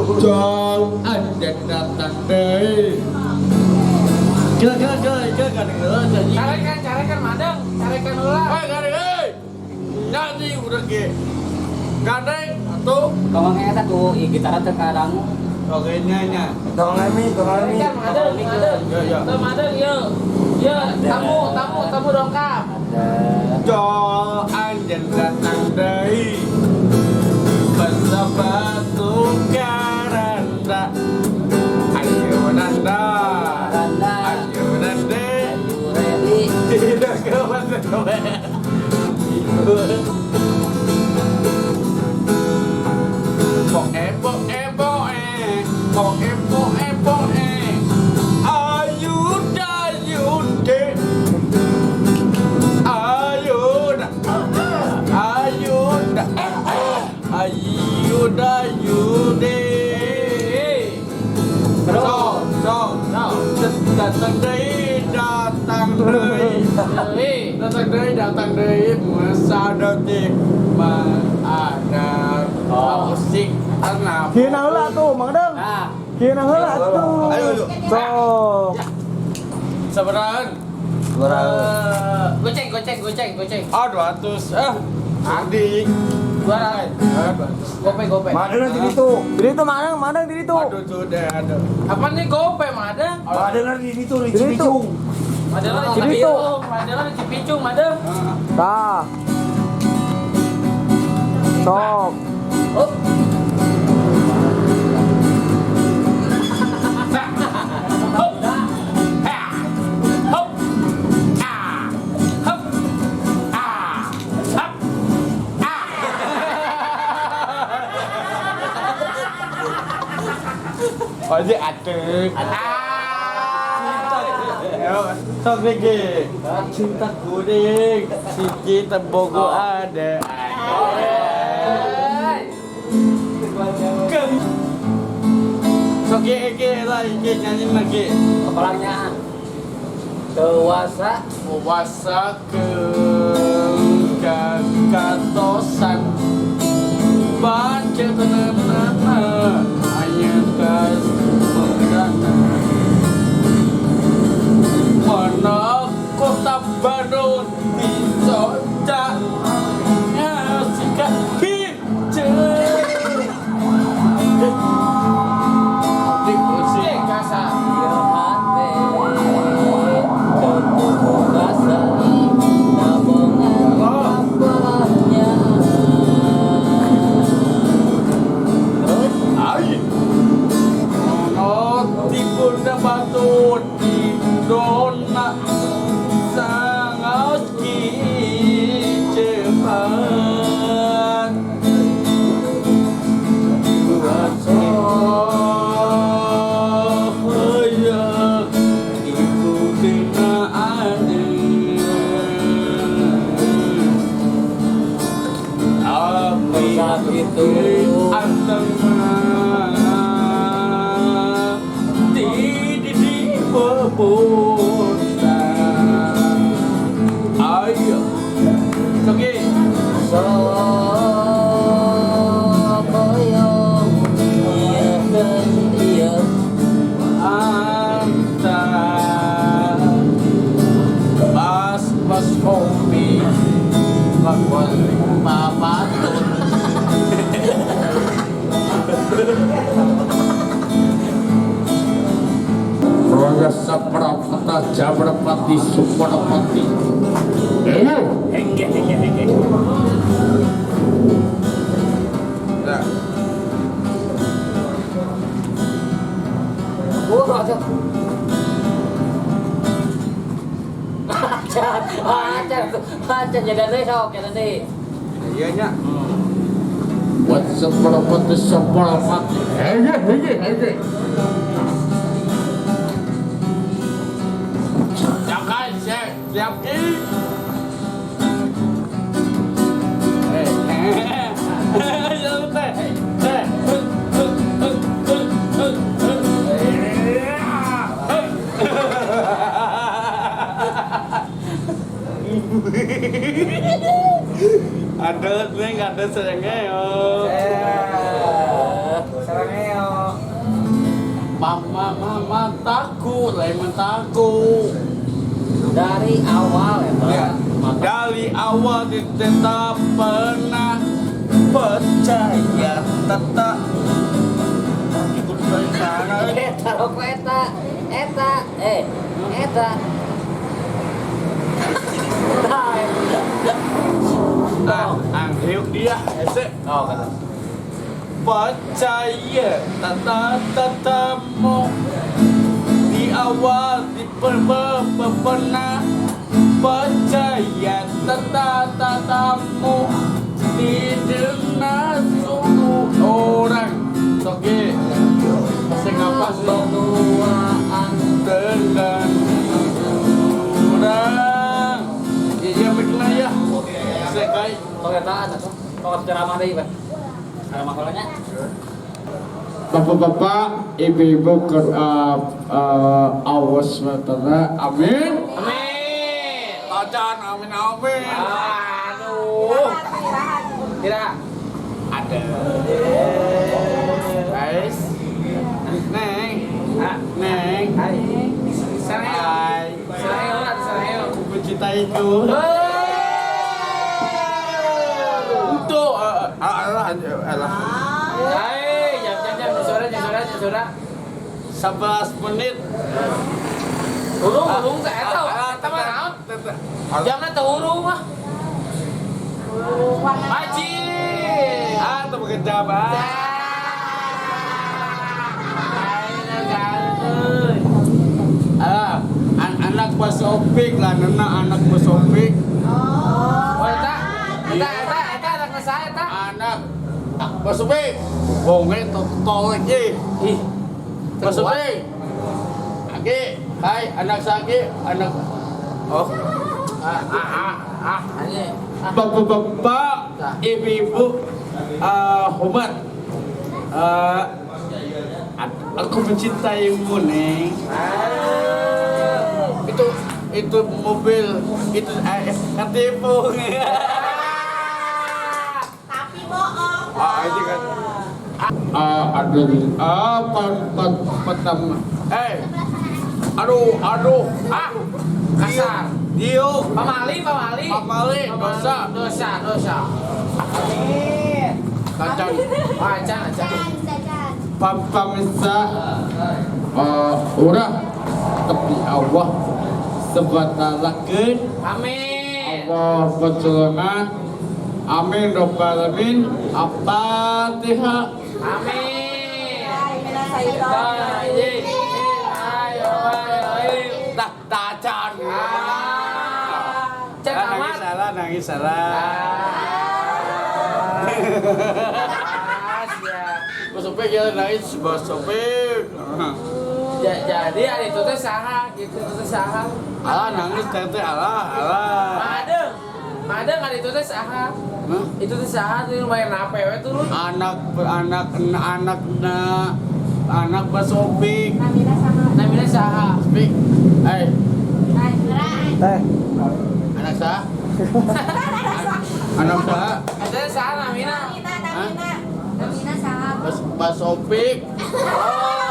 Jong anjen datang deh. Ke kan nữa jadi. Carikan madang, carikan ulah. Jadi udah ke. Gandeng atau Kalau ngeta tuh gitar terkadang. oke nya. Tolong kami. Carikan madang. Ya. Tuh madang yuk. Tamu dongkap. Jong anjen datang deh. Batu karanda. Ayo nanda. Ayo nanda. Tidak kawan. Datang dari masa detik ada musik tanah. Kira heula tuh, Mang Deng. Nah, Kira heula tuh. Ayo. Sok. Seberang. Goceng. 200. Adik. 200. Gope. Mana nanti itu? Di itu mana di itu? Aduh sudah ada. Apa nih gope madang? Ada nanti di itu, di Cibicung. Madang Jadi itu. Madang Cipicung madang. Tah. Sok. Oh. Adik adik. Sok lagi. Cinta kuning, si kita bogo ada. Sok lagi nyanyi lagi. kepalanya dewasa Puasa ke katosan baca tenang hanya kas mengdana mana kota Bandung di Soca sikat hijau di musik kasar hati tentu rasa tabungan apanya terus Ay, tipu na batu di dona sangat cepat. Saya ikuti ada. saat itu di bebuntan. Ayo, oke. Sokoyong iya dan iya Anta Mas kopi bakwan pamatun. Roga saprapata jabrapati suprapati. Henge. Nah, Acan jadi sok jadi iya nya. Buat saprapati saprapati. Henge. Jangan siap ini. Ada nih nggak ada sayangnya yo. Sarangeo. Mama takut, lain takut. Dari awal ya, Pak. Ya, dari awal tetap pernah percaya tetap ikut sana. Eta rokok eta. Eta. Anghiu dia, ese. Oh, kata. Percaya tetamu di awal di pernah percaya tetamu didengar sungguh orang. Oke, saya ngapa Berduaan. dengan orang? Iya benar ya. Saya kayak Togetaan atau? Toget ceramah deh, Pak. Ada makalahnya? Bapak-bapak, ibu-ibu, awas matanya, amin. Amin. Tajan, amin, amin. Aduh. Tidak. Ada. Guys, neng, neng, Hai. Sarangeo. hai. Sarangeo. Aku mencintaiku. Untuk, alah. Hai, jam suara. 11 menit. Urung saya tahu. Teman naon? Jamna teu urung mah. Haji. Itu bekerja, Pak. Anak Mas Opik lah, anak Mas Opik. Oh, eta anak saya eta. Anak Mas Opik. Bongeng tolek ye. Ih. Mas Opik. Aki, hai anak Saki, anak oh. Anjing. Bapak-bapak, ibu-ibu, hormat. Aku mencintaimu, Neng. Itu mobil, itu ketipu. Tapi bohong. Ini kan. Pertama. Aduh. Kasar. Dio. Pamali. Dosa. Kacang. Acan. Pamisa. Urang. Tapi Allah sebatalakeun. Amin. Allah pertolongan. Amin Rabbal Alamin. Al-Fatihah. Amin. Bismillahirrahmanirrahim. Tacan. Cek amat. Nangis salah. Mas Opik ya nangis, Mas Opik. Jadi hari itu teh saha, gitu teh saha. Alah nangis tete alah. Madeng hari itu teh saha. Hah? Itu teh saha tuh lumayan apa we turun. Anak Mas Opik. Namanya saha. Opik. Teh. Anak sah? Anak sah? Ada saha namina. Mas Opik. Oh.